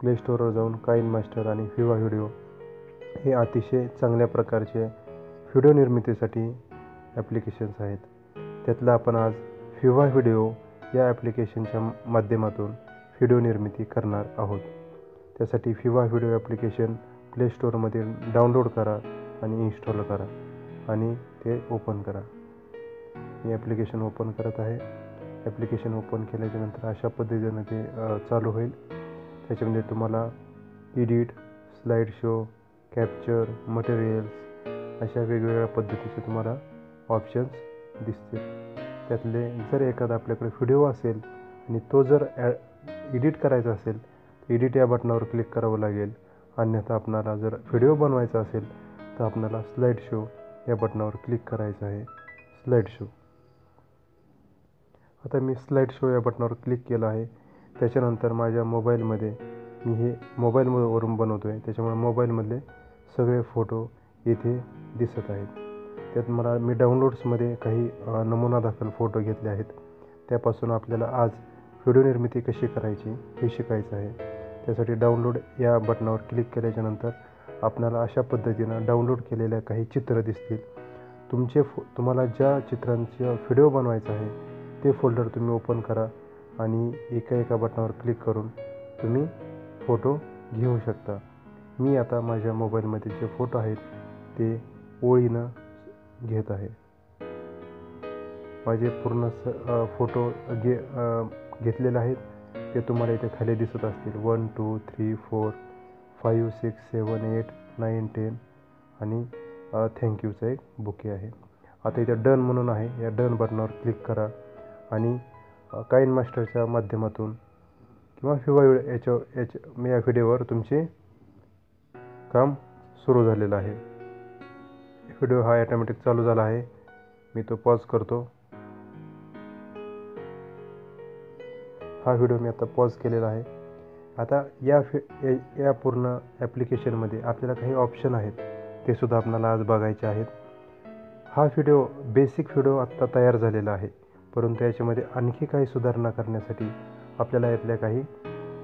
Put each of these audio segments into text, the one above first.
Play स्टोअरवर जाऊन KineMaster आणि फिवा video हे अतिशय चांगल्या प्रकारचे व्हिडिओ निर्मितीसाठी ॲप्लिकेशन्स आहेत. त्यातलं आपण आज फिवा व्हिडिओ या ॲप्लिकेशनच्या माध्यमातून व्हिडिओ निर्मिती करणार आहोत. त्यासाठी फिवा व्हिडिओ ॲप्लिकेशन प्ले स्टोअरमध्ये डाउनलोड करा आणि इन्स्टॉल करा आणि ते ओपन करा. मी ॲप्लिकेशन ओपन करत आहे. ॲप्लिकेशन ओपन केल्याच्यानंतर अशा पद्धतीनं ते चालू होईल. त्याच्यामध्ये तुम्हाला edit, slide show, capture, materials अशा वेगवेगळ्या पद्धतीचे तुम्हाला ऑप्शन्स दिसतील. त्यातले जर एखादा आपल्याकडे व्हिडिओ असेल आणि तो जर एडिट करायचा असेल तर एडिट या बटनावर क्लिक करावं लागेल. अन्यथा आपणाला जर व्हिडिओ बनवायचा असेल तर आपल्याला स्लाईड शो या बटनावर क्लिक करायचं आहे. Slide show. आता मी स्लाईड शो या बटनावर क्लिक केलं आहे. त्याच्यानंतर माझ्या मोबाईलमध्ये मी हे मोबाईलवरून बनवतो आहे, त्याच्यामुळे मोबाईलमधले सगळे फोटो इथे दिसत आहेत. त्यात मी डाउनलोड्समध्ये काही नमुना दाखल फोटो घेतले आहेत. त्यापासून आपल्याला आज व्हिडिओ निर्मिती कशी करायची हे शिकायचं आहे. त्यासाठी डाउनलोड या बटनावर क्लिक केल्याच्यानंतर आपल्याला अशा पद्धतीनं डाउनलोड केलेल्या काही चित्र दिसतील. तुम्हाला ज्या चित्रांचा व्हिडिओ बनवायचा आहे ते फोल्डर तुम्ही ओपन करा आणि एका बटनावर क्लिक करून तुम्ही फोटो घेऊ शकता. मी आता माझ्या मोबाईलमध्ये जे फोटो आहेत ते ओळीनं घेत आहे. माझे पूर्ण फोटो घेतलेले आहेत ते तुम्हाला इथे खाली दिसत असतील. 1 2 3 4 5 6 7 8 9 10 आणि थँक्यूचं एक बुके आहे. आता इथे डन म्हणून आहे. या डन बटनावर क्लिक करा आणि काइनमास्टरच्या माध्यमातून किंवा फिवा या व्हिडिओवर तुमचे काम सुरू झालेलं आहे. व्हिडिओ हा ऑटोमॅटिक चालू झाला आहे. मी तो पॉज करतो. हा व्हिडिओ मी आता पॉज केलेला आहे. आता या पूर्ण ॲप्लिकेशनमध्ये आपल्याला काही ऑप्शन आहेत ते सुद्धा आपल्याला आज बघायचे आहेत. हा व्हिडिओ बेसिक व्हिडिओ आत्ता तयार झालेला आहे, परंतु याच्यामध्ये आणखी काही सुधारणा करण्यासाठी आपल्याला यातल्या काही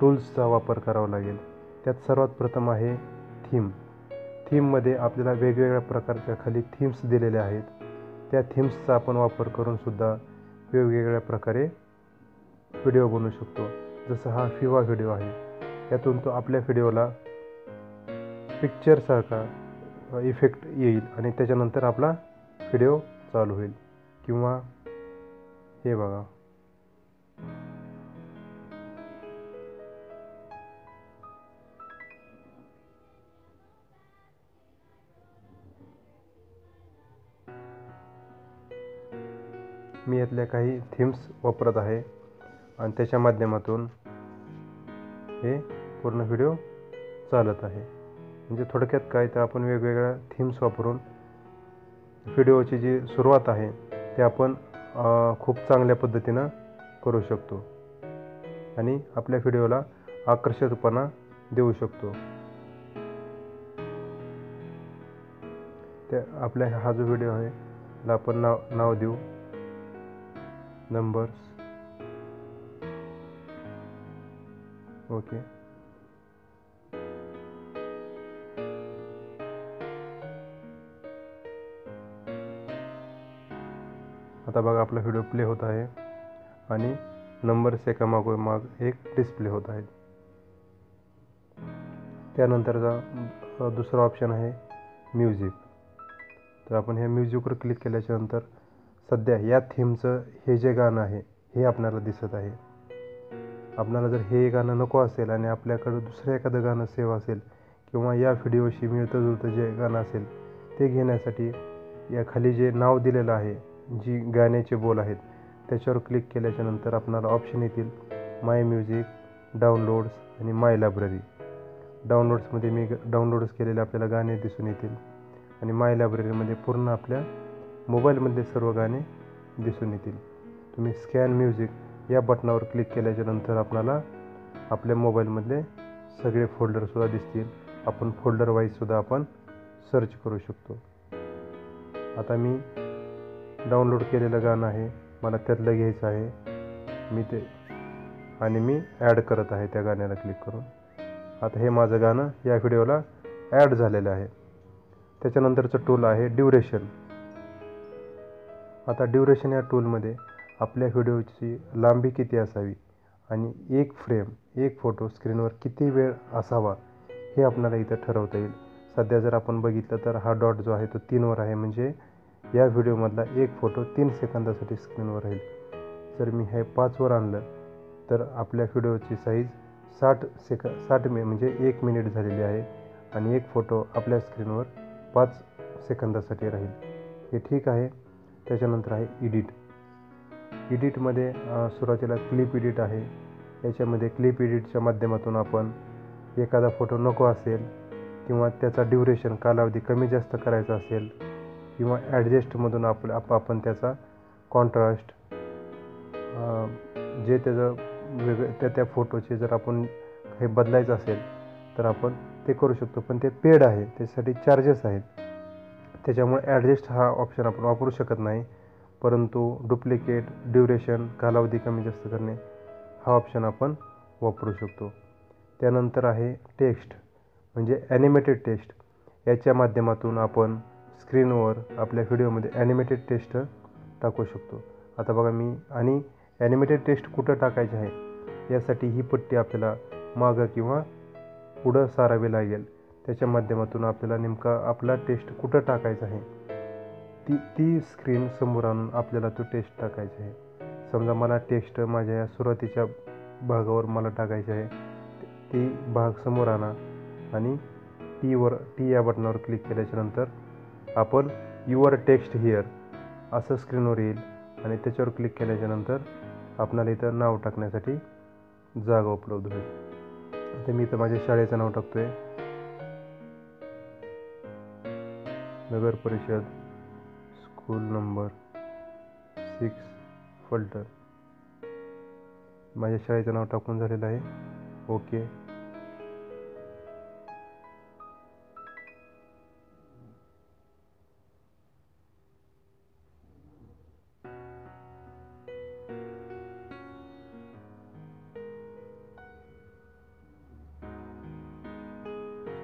टूल्सचा वापर करावा लागेल. त्यात सर्वात प्रथम आहे थीम. थीममध्ये आपल्याला वेगवेगळ्या प्रकारच्या खाली थीम्स दिलेल्या आहेत. त्या थीम्सचा आपण वापर करून सुद्धा वेगवेगळ्या प्रकारे व्हिडिओ बनवू शकतो. जसं हा फिवा व्हिडिओ आहे, यातून तो आपल्या व्हिडिओला पिक्चरसारखा इफेक्ट येईल आणि त्याच्यानंतर आपला व्हिडिओ चालू होईल. किंवा हे बघा, मी यातल्या काही थीम्स वापरत आहे आणि त्याच्या माध्यमातून हे पूर्ण व्हिडिओ चालत आहे. म्हणजे थोडक्यात काय तर आपण वेगवेगळ्या थीम्स वापरून व्हिडिओची जी सुरुवात आहे ते आपण खूप चांगल्या पद्धतीनं करू शकतो आणि आपल्या व्हिडिओला आकर्षकपणा देऊ शकतो. त्या आपल्या हा जो व्हिडिओ आहे त्याला आपण नाव देऊ नंबर्स. ओके. आता बघा आपला व्हिडिओ प्ले होत आहे आणि नंबर्स एकामागोमाग एक डिस्प्ले होत आहेत. त्यानंतरचा दुसरा ऑप्शन आहे म्युझिक. तर आपण ह्या म्युझिकवर क्लिक केल्याच्यानंतर सध्या या थीमचं हे जे गाणं आहे हे आपल्याला दिसत आहे. आपल्याला जर हे गाणं नको असेल आणि आपल्याकडं दुसरं एखादं गाणं सेव्ह असेल किंवा या व्हिडिओशी मिळतं जुळतं जे गाणं असेल ते घेण्यासाठी या खाली जे नाव दिलेलं आहे, जी गाण्याचे बोल आहेत त्याच्यावर क्लिक केल्याच्यानंतर आपल्याला ऑप्शन येतील माय म्युझिक, डाउनलोड्स आणि माय लायब्ररी. डाउनलोड्समध्ये मी डाउनलोड्स केलेले आपल्याला गाणे दिसून येतील आणि माय लायब्ररीमध्ये पूर्ण आपल्या मोबाईलमधले सर्व गाणे दिसून येतील. तुम्ही स्कॅन म्युझिक या बटनावर क्लिक केल्याच्यानंतर आपल्याला आपल्या मोबाईलमधले सगळे फोल्डरसुद्धा दिसतील. आपण फोल्डर वाईजसुद्धा आपण सर्च करू शकतो. आता मी डाउनलोड केलेलं गाणं आहे, मला त्यातलं घ्यायचं आहे, मी ॲड करत आहे त्या गाण्याला क्लिक करून. आता हे माझं गाणं या व्हिडिओला ॲड झालेलं आहे. त्याच्यानंतरचं टूल आहे ड्युरेशन. आता ड्युरेशन या टूलमध्ये आपल्या व्हिडिओची लांबी किती असावी आणि एक फ्रेम, एक फोटो स्क्रीनवर किती वेळ असावा हे आपल्याला इथं ठरवता येईल. सध्या जर आपण बघितलं तर हा डॉट जो आहे तो 3वर आहे, म्हणजे या व्हिडिओमधला एक फोटो 3 सेकंदासाठी स्क्रीनवर राहील. जर मी हे 5वर आणलं तर आपल्या व्हिडिओची साईज 60 म्हणजे 1 मिनिट झालेली आहे आणि एक फोटो आपल्या स्क्रीनवर 5 सेकंदासाठी राहील. हे ठीक आहे. त्याच्यानंतर आहे एडिटमध्ये सुरुवातीला क्लिप एडिट आहे. याच्यामध्ये क्लिप एडिटच्या माध्यमातून आपण एखादा फोटो नको असेल किंवा त्याचा ड्युरेशन कालावधी कमी जास्त करायचा असेल किंवा ॲडजस्टमधून आपण त्याचा कॉन्ट्रास्ट जे त्याचं त्या फोटोचे जर आपण हे बदलायचं असेल तर आपण ते करू शकतो. पण ते पेड आहे, त्याच्यासाठी चार्जेस आहेत. त्याच्यामुळे ॲडजस्ट हा ऑप्शन आपण वापरू शकत नाही. परंतु डुप्लिकेट, ड्युरेशन, कालावधी कमी जास्त करणे हा ऑप्शन आपण वापरू शकतो. त्यानंतर आहे टेक्स्ट म्हणजे ॲनिमेटेड टेक्स्ट. याच्या माध्यमातून आपण स्क्रीनवर आपल्या व्हिडिओमध्ये ॲनिमेटेड टेक्स्ट टाकू शकतो. आता बघा मी आणि ॲनिमेटेड टेक्स्ट कुठं टाकायचे आहे यासाठी ही पट्टी आपल्याला मागं किंवा पुढं सारावी लागेल. त्याच्या माध्यमातून आपल्याला नेमका आपला टेक्स्ट कुठं टाकायचा आहे ती स्क्रीन समोर आणून आपल्याला तो टेक्स्ट टाकायचा आहे. समजा मला टेक्स्ट माझ्या या सुरुवातीच्या भागावर मला टाकायचे आहे, ती भाग समोर आणा आणि टी या बटनावर क्लिक केल्याच्यानंतर आपण युअर टेक्स्ट हिअर असं स्क्रीनवर येईल आणि त्याच्यावर क्लिक केल्याच्यानंतर आपल्याला इथं नाव टाकण्यासाठी जागा उपलब्ध होईल. आता मी इथं माझ्या शाळेचं नाव टाकतोय, नगर परिषद स्कूल नंबर 6 फलटण. माझ्या शाळेचं नाव टाकून झालेलं आहे. ओके.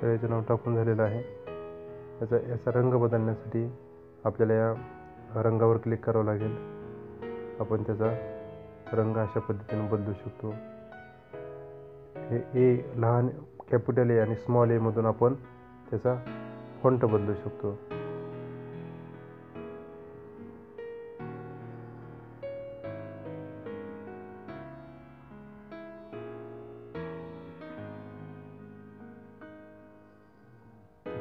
शाळेचं नाव टाकून झालेलं आहे. याचा रंग बदलण्यासाठी आपल्याला या रंगावर क्लिक करावं लागेल. आपण त्याचा रंग अशा पद्धतीने बदलू शकतो. हे ए लहान कॅपिटल ए आणि स्मॉल ए मधून आपण त्याचा फॉन्ट बदलू शकतो.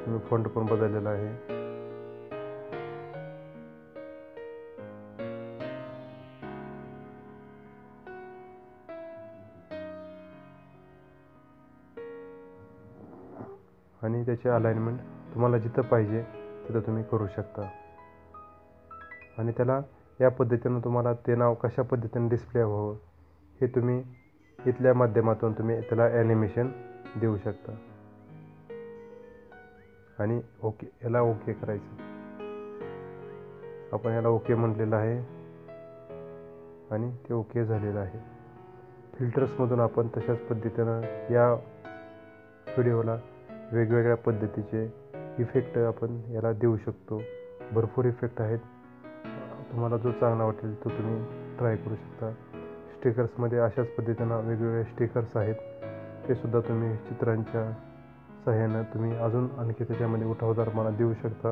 मी फॉन्ट पण बदललेला आहे. आणि त्याचे अलाइनमेंट तुम्हाला जिथं पाहिजे तिथं तुम्ही करू शकता. आणि त्याला या पद्धतीनं तुम्हाला ते नाव कशा पद्धतीने डिस्प्ले व्हावं हे तुम्ही इथल्या माध्यमातून तुम्ही त्याला ॲनिमेशन देऊ शकता. आणि ओके, याला ओके करायचं. आपण याला ओके म्हटलेलं आहे आणि ते ओके झालेलं आहे. फिल्टर्समधून आपण तशाच पद्धतीनं या व्हिडिओला वेगवेगळ्या पद्धतीचे इफेक्ट आपण याला देऊ शकतो. भरपूर इफेक्ट आहेत. तुम्हाला जो चांगला वाटेल तो तुम्ही ट्राय करू शकता. स्टिकर्समध्ये अशाच पद्धतीनं वेगवेगळे स्टिकर्स आहेत, ते सुद्धा तुम्ही चित्रांच्या सहाय्यानं तुम्ही अजून आणखी त्याच्यामध्ये उठावदारपणा देऊ शकता.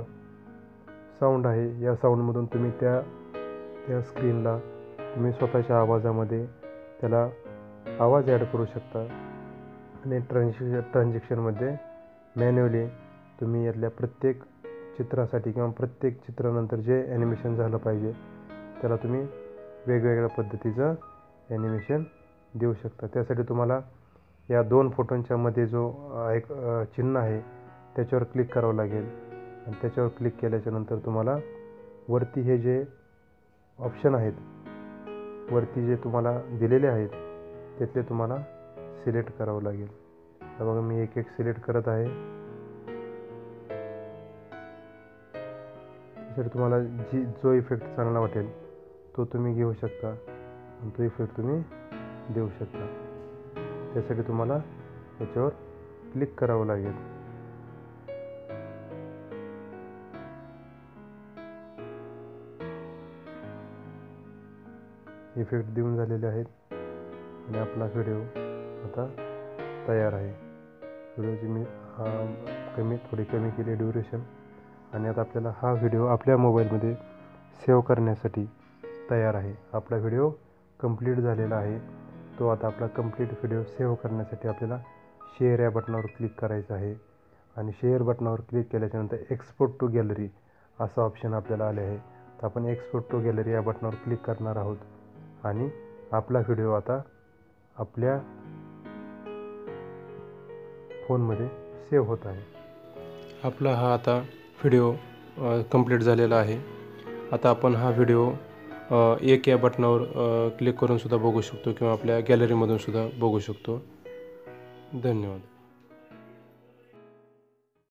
साऊंड आहे, या साऊंडमधून तुम्ही त्या स्क्रीनला तुम्ही स्वतःच्या आवाजामध्ये त्याला आवाज ॲड करू शकता. आणि ट्रान्झॅक्शनमध्ये मॅन्युअली तुम्ही यातल्या प्रत्येक चित्रासाठी किंवा प्रत्येक चित्रानंतर जे ॲनिमेशन झालं पाहिजे त्याला तुम्ही वेगवेगळ्या पद्धतीचं ॲनिमेशन देऊ शकता. त्यासाठी तुम्हाला या 2 फोटोंच्या मध्ये जो एक चिन्ह आहे त्याच्यावर क्लिक करावं लागेल आणि त्याच्यावर क्लिक केल्याच्यानंतर तुम्हाला वरती हे जे ऑप्शन आहेत, वरती जे तुम्हाला दिलेले आहेत त्यातले तुम्हाला सिलेक्ट करावं लागेल. तर बघा मी एक सिलेक्ट करत आहे. जर तुम्हाला जो इफेक्ट चांगला वाटेल तो तुम्ही घेऊ शकता आणि तो इफेक्ट तुम्ही देऊ शकता. त्यासाठी तुम्हाला याच्यावर क्लिक करावं लागेल. इफेक्ट देऊन झालेले आहेत आणि आपला व्हिडिओ आता तयार आहे. व्हिडिओची मी थोडी कमी केली ड्युरेशन आणि आता आपल्याला हा व्हिडिओ आपल्या मोबाईलमध्ये सेव्ह करण्यासाठी तयार आहे. आपला व्हिडिओ कंप्लीट झालेला आहे. तो आता आपला कंप्लीट व्हिडिओ सेव्ह करण्यासाठी आपल्याला शेअर या बटनावर क्लिक करायचं आहे आणि शेअर बटनावर क्लिक केल्याच्यानंतर एक्सपोर्ट टू गॅलरी असं ऑप्शन आपल्याला आले आहे. तर आपण एक्सपोर्ट टू गॅलरी या बटनावर क्लिक करणार आहोत आणि आपला व्हिडिओ आता आपल्या फोनमध्ये सेव्ह होत आहे. आपला हा आता व्हिडिओ कंप्लीट झालेला आहे. आता आपण हा व्हिडिओ एक या बटनावर क्लिक करून सुद्धा बघू शकतो किंवा आपल्या गॅलरीमधून सुद्धा बघू शकतो. धन्यवाद.